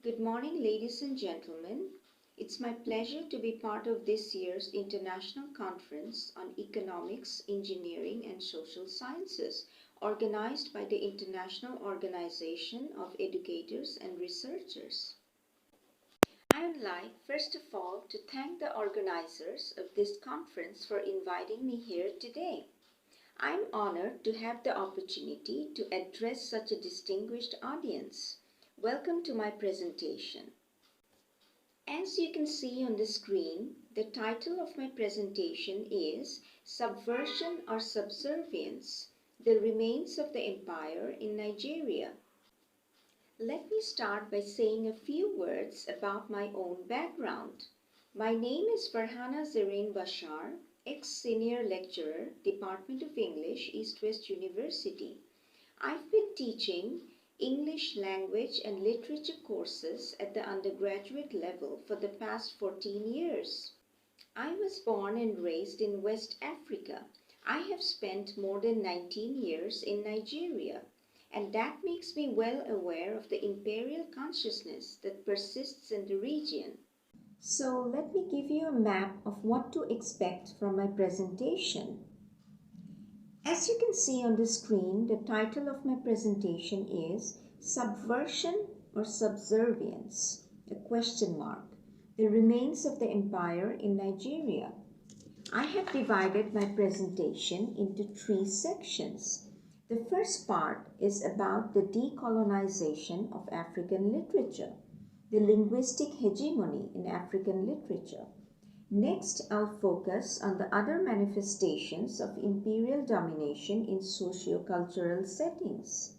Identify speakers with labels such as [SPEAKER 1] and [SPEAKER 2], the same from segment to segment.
[SPEAKER 1] Good morning, ladies and gentlemen. It's my pleasure to be part of this year's International Conference on Economics, Engineering and Social Sciences, organized by the International Organization of Educators and Researchers. I would like, first of all, to thank the organizers of this conference for inviting me here today. I'm honored to have the opportunity to address such a distinguished audience. Welcome to my presentation. As you can see on the screen, the title of my presentation is Subversion or Subservience: The Remains of the Empire in Nigeria. Let me start by saying a few words about my own background. My name is Farhana Zareen Bashar, ex-senior lecturer, Department of English, East West University. I've been teaching English language and literature courses at the undergraduate level for the past 14 years. I was born and raised in West Africa. I have spent more than 19 years in Nigeria, and that makes me well aware of the imperial consciousness that persists in the region. So let me give you a map of what to expect from my presentation. As you can see on the screen, the title of my presentation is Subversion or Subservience, a question mark, the remains of the empire in Nigeria. I have divided my presentation into three sections. The first part is about the decolonization of African literature, the linguistic hegemony in African literature. Next, I'll focus on the other manifestations of imperial domination in socio-cultural settings.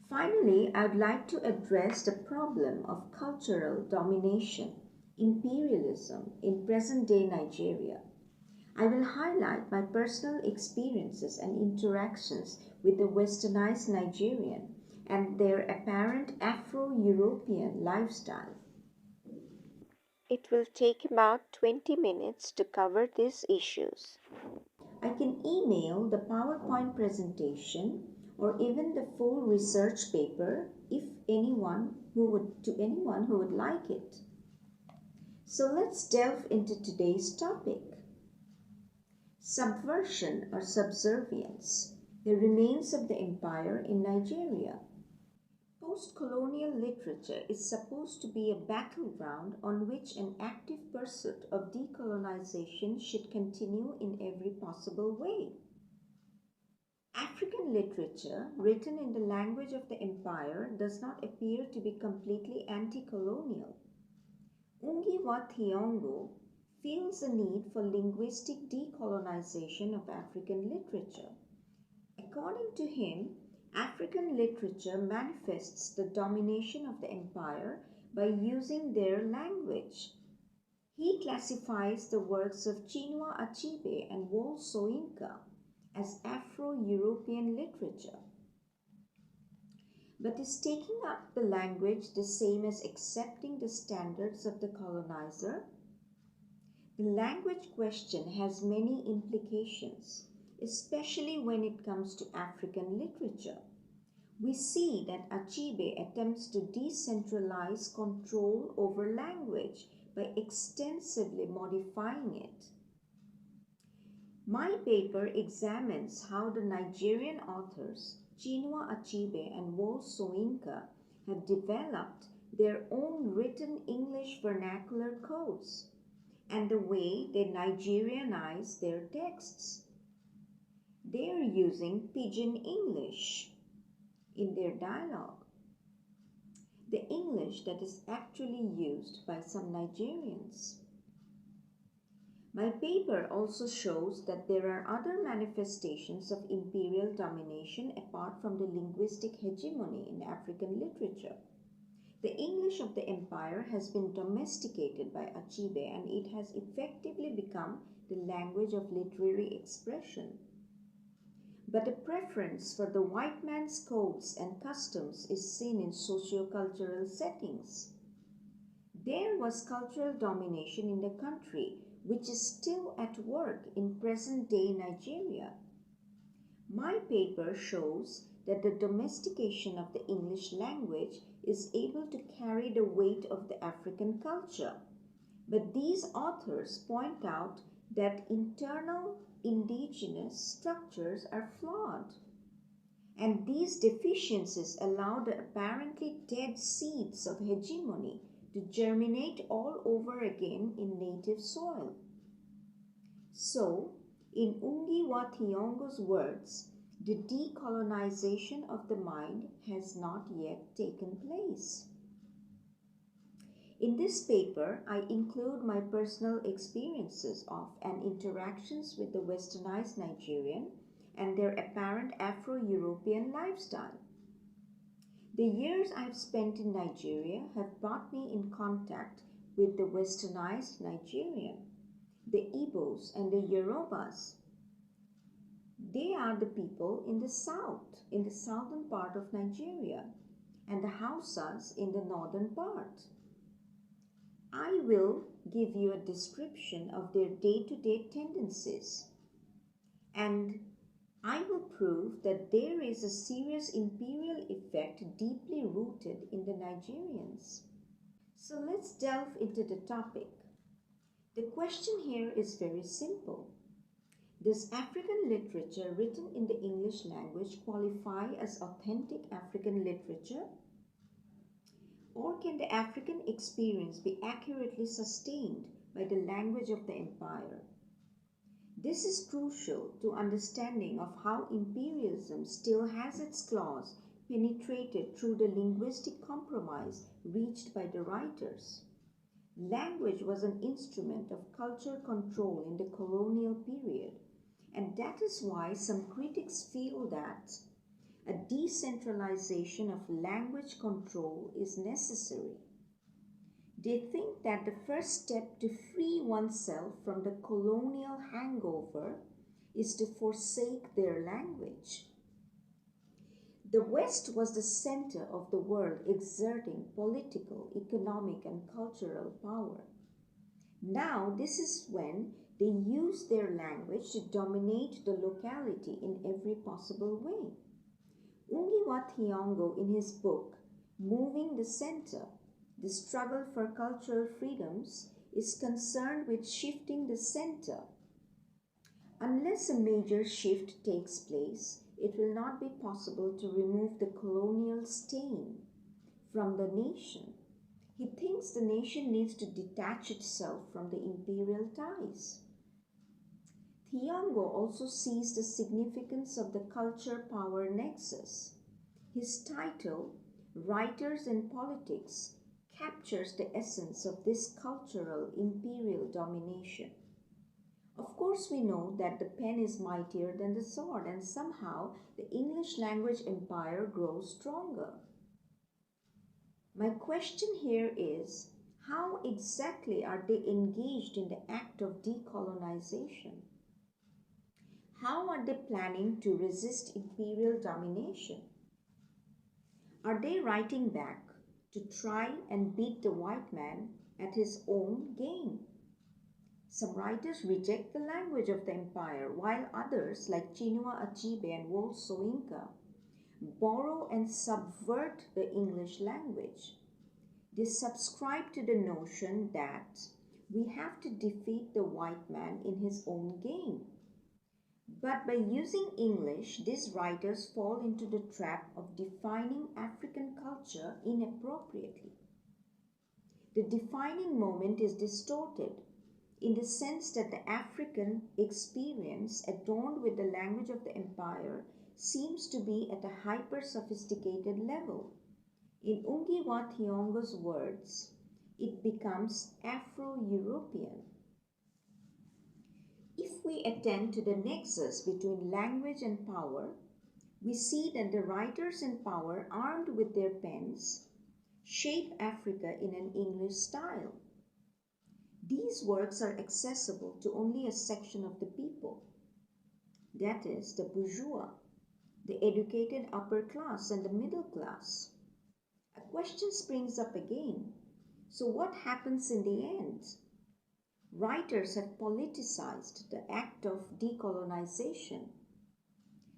[SPEAKER 1] Finally, I'd like to address the problem of cultural domination, imperialism in present-day Nigeria. I will highlight my personal experiences and interactions with the westernized Nigerian and their apparent Afro-European lifestyle. It will take about 20 minutes to cover these issues. I can email the PowerPoint presentation or even the full research paper to anyone who would like it. So let's delve into today's topic. Subversion or subservience: the remains of the empire in Nigeria. Post-colonial literature is supposed to be a battleground on which an active pursuit of decolonization should continue in every possible way. African literature, written in the language of the empire, does not appear to be completely anti-colonial. Ungiwa Thiong'o feels a need for linguistic decolonization of African literature. According to him, African literature manifests the domination of the empire by using their language. He classifies the works of Chinua Achebe and Wole Soyinka as Afro-European literature. But is taking up the language the same as accepting the standards of the colonizer? The language question has many implications, especially when it comes to African literature. We see that Achebe attempts to decentralize control over language by extensively modifying it. My paper examines how the Nigerian authors Chinua Achebe and Wole Soyinka have developed their own written English vernacular codes and the way they Nigerianize their texts. They are using Pidgin English in their dialogue, the English that is actually used by some Nigerians. My paper also shows that there are other manifestations of imperial domination apart from the linguistic hegemony in African literature. The English of the empire has been domesticated by Achebe, and it has effectively become the language of literary expression. But a preference for the white man's codes and customs is seen in socio-cultural settings. There was cultural domination in the country, which is still at work in present-day Nigeria. My paper shows that the domestication of the English language is able to carry the weight of the African culture. But these authors point out that internal indigenous structures are flawed, and these deficiencies allow the apparently dead seeds of hegemony to germinate all over again in native soil. So, in Ngugi wa Thiong'o's words, the decolonization of the mind has not yet taken place. In this paper, I include my personal experiences of and interactions with the westernized Nigerian and their apparent Afro-European lifestyle. The years I've spent in Nigeria have brought me in contact with the westernized Nigerian, the Igbos and the Yorubas. They are the people in the south, in the southern part of Nigeria, and the Hausas in the northern part. I will give you a description of their day-to-day tendencies, and I will prove that there is a serious imperial effect deeply rooted in the Nigerians. So let's delve into the topic. The question here is very simple. Does African literature written in the English language qualify as authentic African literature? Or can the African experience be accurately sustained by the language of the empire? This is crucial to understanding of how imperialism still has its claws penetrated through the linguistic compromise reached by the writers. Language was an instrument of culture control in the colonial period, and that is why some critics feel that a decentralization of language control is necessary. They think that the first step to free oneself from the colonial hangover is to forsake their language. The West was the center of the world, exerting political, economic, and cultural power. Now, this is when they use their language to dominate the locality in every possible way. Ngugi wa Thiong'o, in his book, Moving the Center, The Struggle for Cultural Freedoms, is concerned with shifting the center. Unless a major shift takes place, it will not be possible to remove the colonial stain from the nation. He thinks the nation needs to detach itself from the imperial ties. Thiong'o also sees the significance of the culture-power nexus. His title, Writers and Politics, captures the essence of this cultural imperial domination. Of course, we know that the pen is mightier than the sword, and somehow the English language empire grows stronger. My question here is, how exactly are they engaged in the act of decolonization? How are they planning to resist imperial domination? Are they writing back to try and beat the white man at his own game? Some writers reject the language of the empire, while others, like Chinua Achebe and Wole Soyinka, borrow and subvert the English language. They subscribe to the notion that we have to defeat the white man in his own game. But by using English, these writers fall into the trap of defining African culture inappropriately. The defining moment is distorted in the sense that the African experience, adorned with the language of the empire, seems to be at a hyper-sophisticated level. In Ngugi wa Thiong'o's words, it becomes Afro-European. If we attend to the nexus between language and power, we see that the writers in power, armed with their pens, shape Africa in an English style. These works are accessible to only a section of the people, that is, the bourgeois, the educated upper class, and the middle class. A question springs up again. So what happens in the end? Writers have politicized the act of decolonization.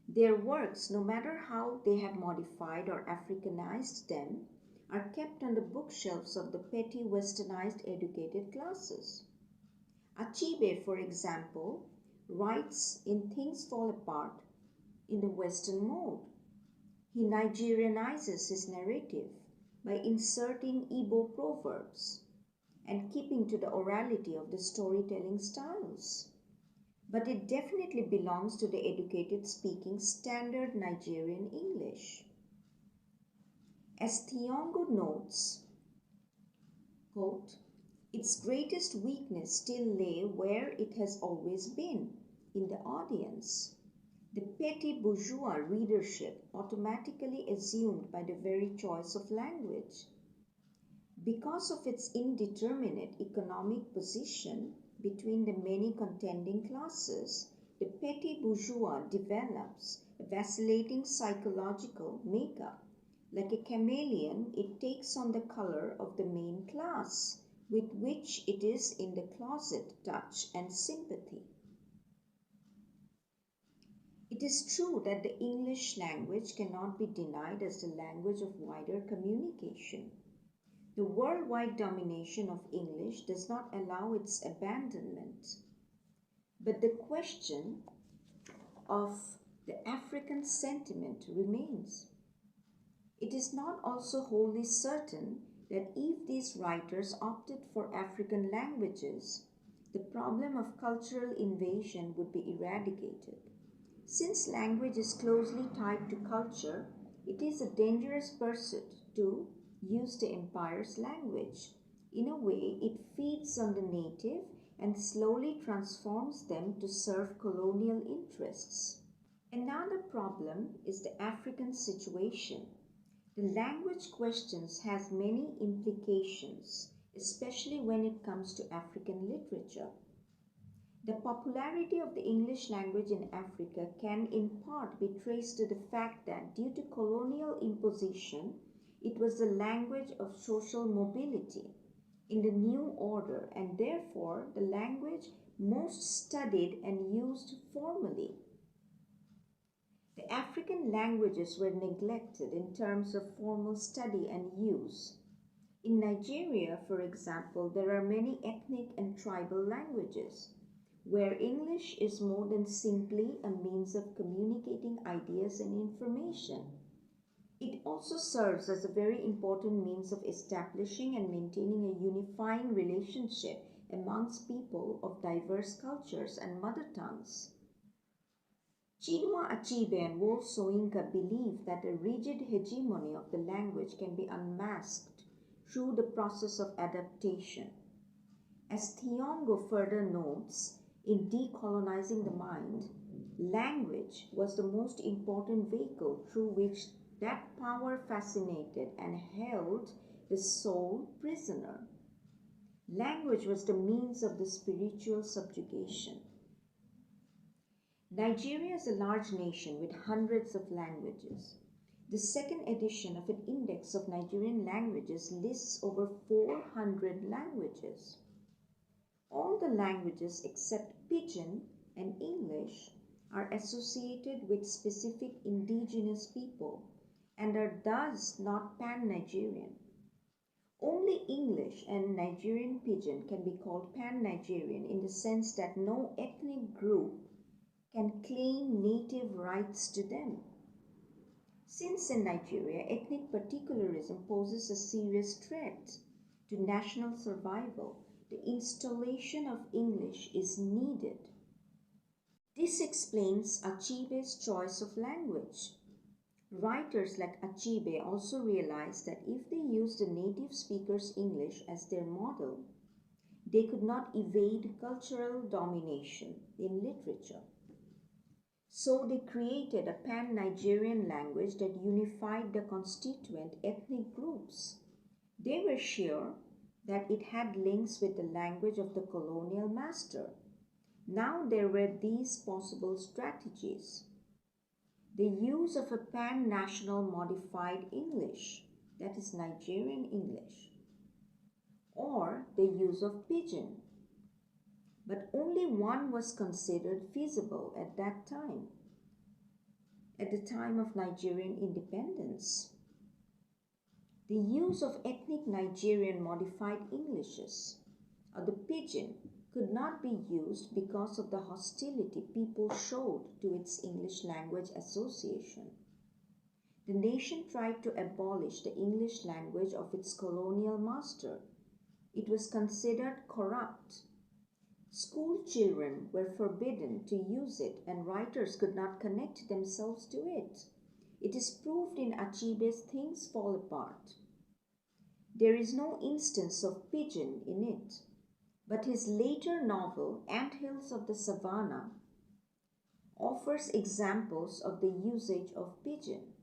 [SPEAKER 1] Their works, no matter how they have modified or Africanized them, are kept on the bookshelves of the petty westernized educated classes. Achebe, for example, writes in Things Fall Apart in the Western mode. He Nigerianizes his narrative by inserting Igbo proverbs and keeping to the orality of the storytelling styles. But it definitely belongs to the educated speaking standard Nigerian English. As Thiongo notes, quote, its greatest weakness still lay where it has always been, in the audience. The petty bourgeois readership automatically assumed by the very choice of language. Because of its indeterminate economic position between the many contending classes, the petty bourgeois develops a vacillating psychological makeup. Like a chameleon, it takes on the color of the main class, with which it is in the closet touch and sympathy. It is true that the English language cannot be denied as the language of wider communication. The worldwide domination of English does not allow its abandonment. But the question of the African sentiment remains. It is not also wholly certain that if these writers opted for African languages, the problem of cultural invasion would be eradicated. Since language is closely tied to culture, it is a dangerous pursuit to use the empire's language. In a way, it feeds on the native and slowly transforms them to serve colonial interests. Another problem is the African situation. The language questions has many implications, especially when it comes to African literature. The popularity of the English language in Africa can in part be traced to the fact that due to colonial imposition, it was the language of social mobility in the new order and therefore the language most studied and used formally. The African languages were neglected in terms of formal study and use. In Nigeria, for example, there are many ethnic and tribal languages, where English is more than simply a means of communicating ideas and information. It also serves as a very important means of establishing and maintaining a unifying relationship amongst people of diverse cultures and mother tongues. Chinua Achebe and Wolf Soyinka believe that a rigid hegemony of the language can be unmasked through the process of adaptation. As Thiongo further notes, in decolonizing the mind, language was the most important vehicle through which that power fascinated and held the soul prisoner. Language was the means of the spiritual subjugation. Nigeria is a large nation with hundreds of languages. The second edition of an index of Nigerian languages lists over 400 languages. All the languages except Pidgin and English are associated with specific indigenous people and are thus not pan-Nigerian. Only English and Nigerian Pidgin can be called pan-Nigerian in the sense that no ethnic group can claim native rights to them. Since in Nigeria, ethnic particularism poses a serious threat to national survival, the installation of English is needed. This explains Achebe's choice of language. Writers like Achebe also realized that if they used the native speaker's English as their model, they could not evade cultural domination in literature. So they created a pan-Nigerian language that unified the constituent ethnic groups. They were sure that it had links with the language of the colonial master. Now there were these possible strategies. The use of a pan-national modified English, that is Nigerian English, or the use of Pidgin. But only one was considered feasible at that time, at the time of Nigerian independence. The use of ethnic Nigerian modified Englishes, or the pidgin, could not be used because of the hostility people showed to its English language association. The nation tried to abolish the English language of its colonial master. It was considered corrupt. School children were forbidden to use it, and writers could not connect themselves to it. It is proved in ICEESS Things Fall Apart. There is no instance of pidgin in it, but his later novel, Anthills of the Savannah, offers examples of the usage of pidgin.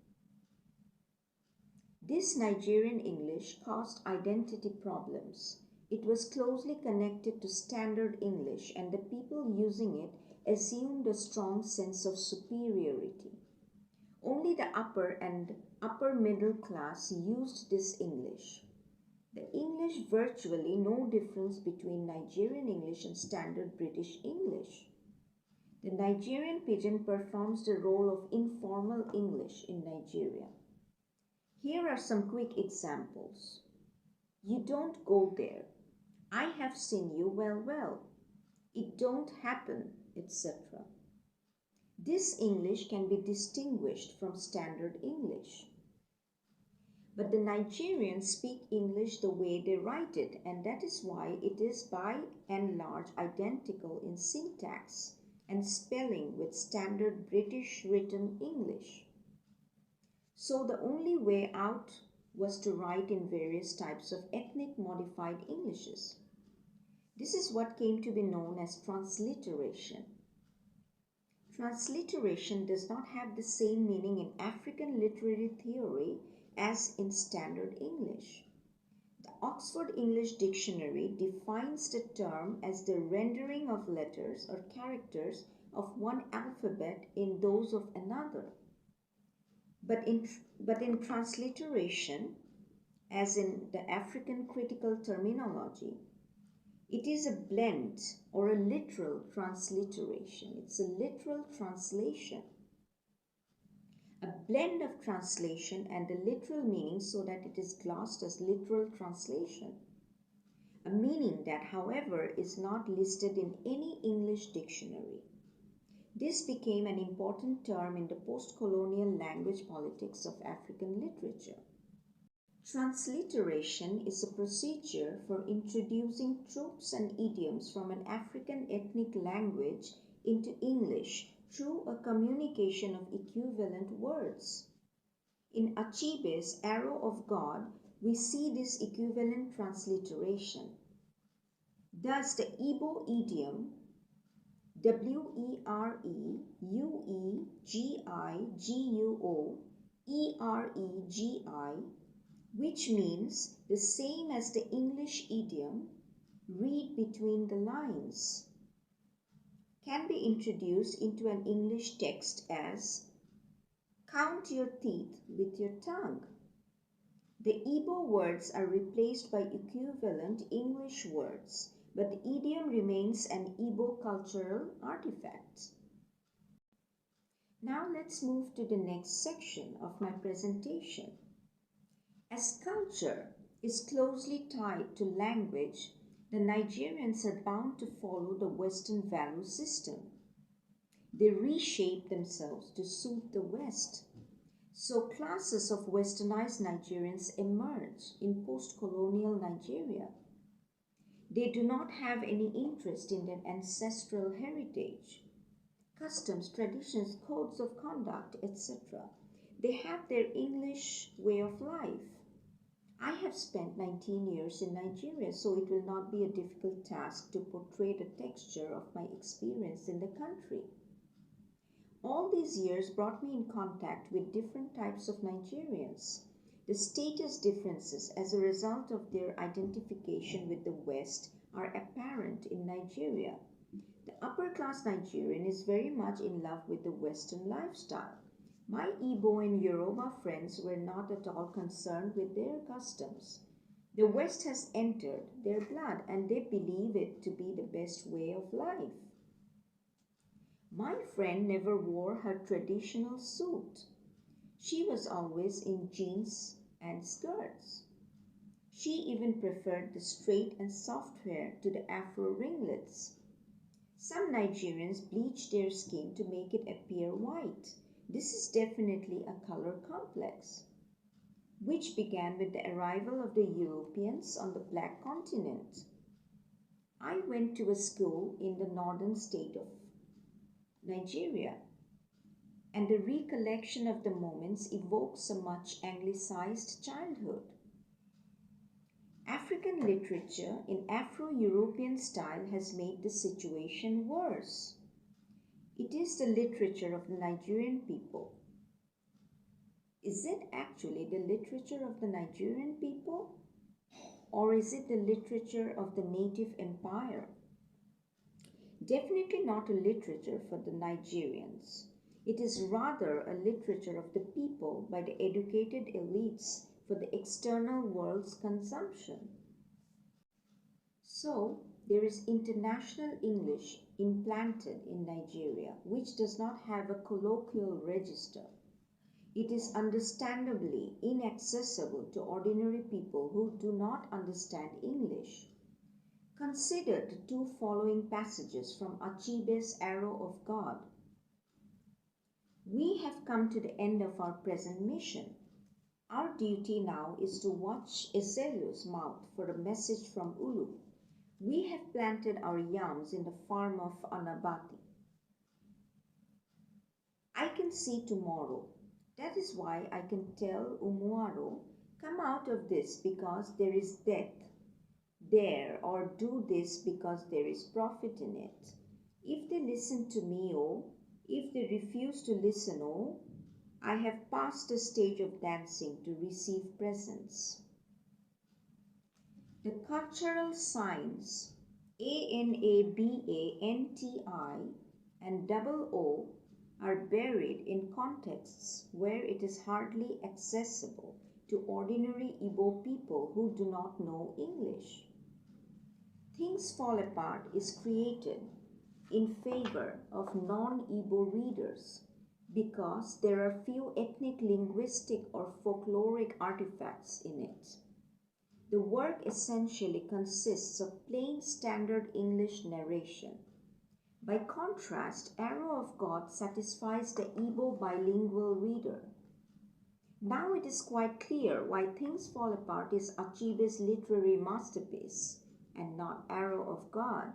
[SPEAKER 1] This Nigerian English caused identity problems. It was closely connected to Standard English, and the people using it assumed a strong sense of superiority. Only the upper and upper middle class used this English. The English virtually no difference between Nigerian English and Standard British English. The Nigerian pidgin performs the role of informal English in Nigeria. Here are some quick examples. You don't go there. I have seen you well. It don't happen, etc. This English can be distinguished from Standard English. But the Nigerians speak English the way they write it, and that is why it is by and large identical in syntax and spelling with Standard British written English. So the only way out was to write in various types of ethnic modified Englishes. This is what came to be known as transliteration. Transliteration does not have the same meaning in African literary theory as in Standard English. The Oxford English Dictionary defines the term as the rendering of letters or characters of one alphabet in those of another. But in transliteration, as in the African critical terminology, it is a blend or a literal transliteration. It's a literal translation. A blend of translation and the literal meaning so that it is classed as literal translation. A meaning that, however, is not listed in any English dictionary. This became an important term in the post-colonial language politics of African literature. Transliteration is a procedure for introducing tropes and idioms from an African ethnic language into English through a communication of equivalent words. In ICEESS Arrow of God, we see this equivalent transliteration. Thus, the Igbo idiom WEREUEGIGUO which means the same as the English idiom read between the lines, can be introduced into an English text as count your teeth with your tongue. The Igbo words are replaced by equivalent English words, but the idiom remains an Igbo cultural artifact. Now let's move to the next section of my presentation. As culture is closely tied to language, the Nigerians are bound to follow the Western value system. They reshape themselves to suit the West. So classes of westernized Nigerians emerge in post-colonial Nigeria. They do not have any interest in their ancestral heritage, customs, traditions, codes of conduct, etc. They have their English way of life. I have spent 19 years in Nigeria, so it will not be a difficult task to portray the texture of my experience in the country. All these years brought me in contact with different types of Nigerians. The status differences as a result of their identification with the West are apparent in Nigeria. The upper-class Nigerian is very much in love with the Western lifestyle. My Igbo and Yoruba friends were not at all concerned with their customs. The West has entered their blood and they believe it to be the best way of life. My friend never wore her traditional suit. She was always in jeans and skirts. She even preferred the straight and soft hair to the afro ringlets. Some Nigerians bleach their skin to make it appear white. This is definitely a color complex, which began with the arrival of the Europeans on the Black Continent. I went to a school in the northern state of Nigeria, and the recollection of the moments evokes a much anglicized childhood. African literature in Afro-European style has made the situation worse. It is the literature of the Nigerian people. Is it actually the literature of the Nigerian people? Or is it the literature of the native empire? Definitely not a literature for the Nigerians. It is rather a literature of the people by the educated elites for the external world's consumption. So, there is international English implanted in Nigeria, which does not have a colloquial register. It is understandably inaccessible to ordinary people who do not understand English. Consider the two following passages from ICEESS' Arrow of God. We have come to the end of our present mission. Our duty now is to watch ICEESS' mouth for a message from Ulu. We have planted our yams in the farm of Anabati. I can see tomorrow. That is why I can tell Umuaro, come out of this because there is death there, or do this because there is profit in it. If they listen to me, oh, if they refuse to listen, oh, I have passed the stage of dancing to receive presents. The cultural signs ANABANTI and double O are buried in contexts where it is hardly accessible to ordinary Igbo people who do not know English. Things Fall Apart is created in favor of non-Igbo readers because there are few ethnic, linguistic, or folkloric artifacts in it. The work essentially consists of plain standard English narration. By contrast, Arrow of God satisfies the Igbo bilingual reader. Now it is quite clear why Things Fall Apart is Achibe's literary masterpiece and not Arrow of God.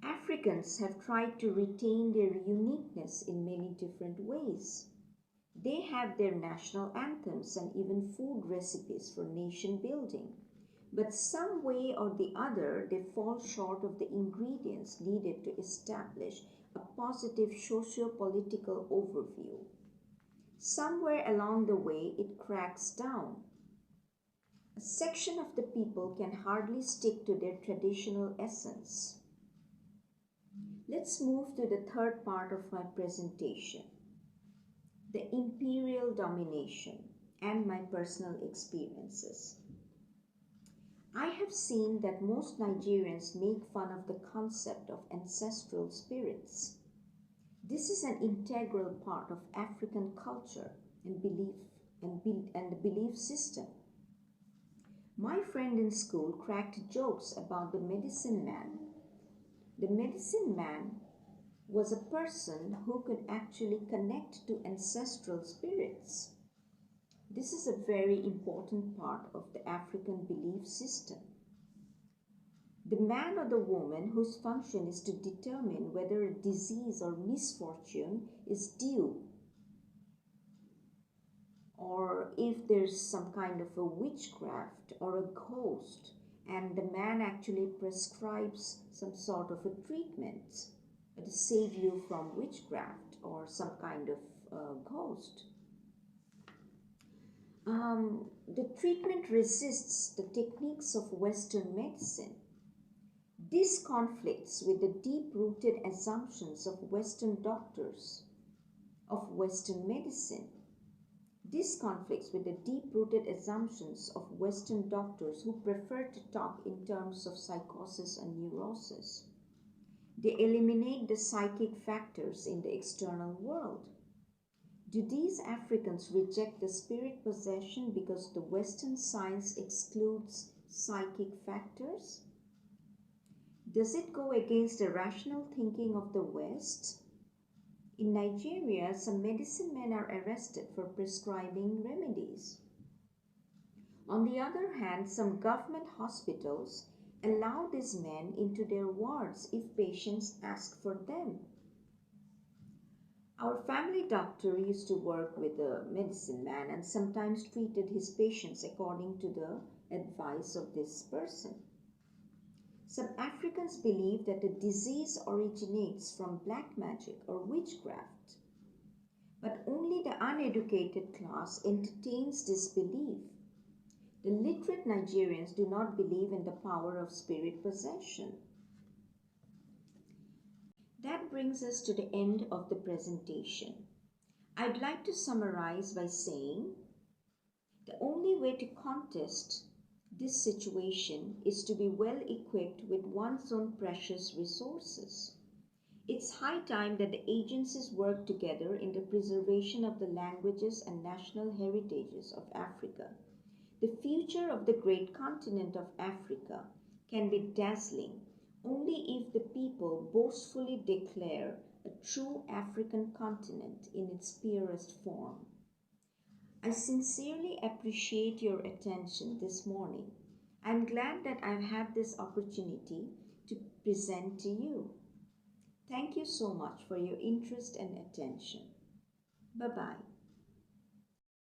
[SPEAKER 1] Africans have tried to retain their uniqueness in many different ways. They have their national anthems and even food recipes for nation building. But some way or the other, they fall short of the ingredients needed to establish a positive socio-political overview. Somewhere along the way, it cracks down. A section of the people can hardly stick to their traditional essence. Let's move to the third part of my presentation, the imperial domination and my personal experiences. I have seen that most Nigerians make fun of the concept of ancestral spirits. This is an integral part of African culture and belief and the belief system. My friend in school cracked jokes about the medicine man. The medicine man was a person who could actually connect to ancestral spirits. This is a very important part of the African belief system. The man or the woman whose function is to determine whether a disease or misfortune is due, or if there's some kind of a witchcraft or a ghost, and the man actually prescribes some sort of a treatment to save you from witchcraft or some kind of ghost. The treatment resists the techniques of Western medicine. This conflicts with the deep-rooted assumptions of Western doctors, of Western medicine. This conflicts with the deep-rooted assumptions of Western doctors who prefer to talk in terms of psychosis and neurosis. They eliminate the psychic factors in the external world. Do these Africans reject the spirit possession because the Western science excludes psychic factors? Does it go against the rational thinking of the West? In Nigeria, some medicine men are arrested for prescribing remedies. On the other hand, some government hospitals allow these men into their wards if patients ask for them. Our family doctor used to work with a medicine man and sometimes treated his patients according to the advice of this person. Some Africans believe that a disease originates from black magic or witchcraft, but only the uneducated class entertains this belief. The literate Nigerians do not believe in the power of spirit possession. That brings us to the end of the presentation. I'd like to summarize by saying the only way to contest this situation is to be well equipped with one's own precious resources. It's high time that the agencies work together in the preservation of the languages and national heritages of Africa. The future of the great continent of Africa can be dazzling only if the people boastfully declare a true African continent in its purest form. I sincerely appreciate your attention this morning. I'm glad that I've had this opportunity to present to you. Thank you so much for your interest and attention. Bye-bye.